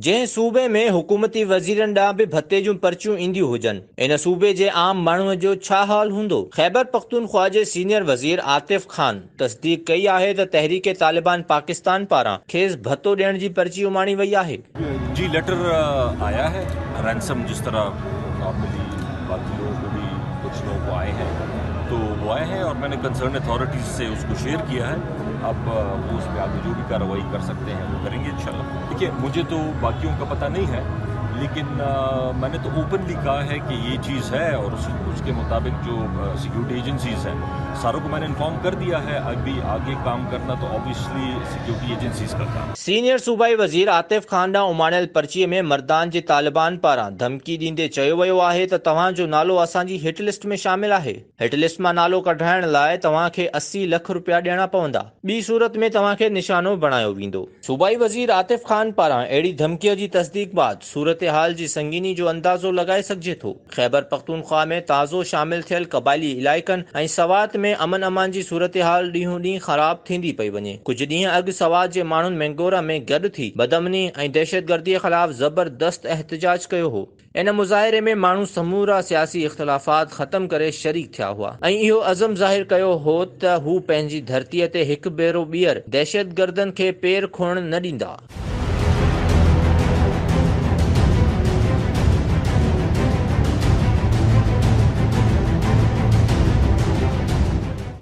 जंहिं सूबे में हुकूमती वज़ीरनि ॾांहुं बि भत्ते जूं पर्चियूं ईंदियूं हुजनि, इन सूबे जे आम माण्हूअ जो छा हाल हूंदो? ख़ैबर पख्तूनख्वा जे सीनियर वज़ीर आतिफ खान तस्दीक कई आहे त तहरीक तालिबान पाकिस्तान पारां खेसि भत्तो ॾियण जी पर्ची उमाणी वई आहे। जी, लेटर आया है। रैंसम जिस तरह नॉर्मली बाकी लोगों को भी कुछ लोगों को आए हैं, तो वो आए हैं और मैंने कंसर्न अथॉरिटीज़ से उसको शेयर किया है। अब वो उस पर आगे जो भी कार्रवाई कर सकते हैं वो करेंगे इंशाल्लाह। देखिए, मुझे तो बाकियों का पता नहीं है, लेकिन मैंने तो ओपनली कहा है कि ये चीज़ है और उसके मुताबिक जो सिक्योरिटी एजेंसीज हैं सारों को मैंने इन्फॉर्म कर दिया है। अभी आगे काम करना तो ऑब्वियसली सिक्योरिटी एजेंसीज का काम। सीनियर सूबाई वज़ीर आतिफ खान ॾांहुं उमाणियल पर्चीअ में मर्दान जे तालिबान पारां धमकी ॾींदे चयो वियो आहे त तव्हांजो नालो असांजी हिट लिस्ट में शामिल आहे। हिट लिस्ट मां नालो कढाइण लाइ तव्हांखे 80 लख रुपया ॾियणा पवंदा। ॿी सूरत में तव्हांखे निशानो बणायो वेंदो। सूबाई वज़ीर आतिफ खान पारां अहिड़ी धमकीअ जी तस्दीक बाद सूरत हाल जी संगीनी जो अंदाज़ो लॻाए सघिजे थो। ख़ैबर पख्तूनख्वा में ताज़ो शामिल थियल क़बाइली इलाइक़नि ऐं सवात में अमन अमान जी सूरत हाल ॾींहों ॾींहुं ख़राब थींदी पई वञे। कुझु ॾींहं अॻु सवात जे माण्हुनि मैंगोरा में गॾु थी बदअमनी ऐं दहशतगर्दीअ ख़िलाफ़ ज़बरदस्त एहतजाज कयो हो। इन मुज़ाहिरे में माण्हू समूरा सियासी इख़्तिलाफ़ात ख़त्म करे शरीक थिया हुआ ऐं इहो अज़म ज़ाहिर कयो हो त हू पंहिंजी धरतीअ ते हिकु भेरो ॿीहर दहशतगर्दनि खे पेर खोइण न ॾींदा।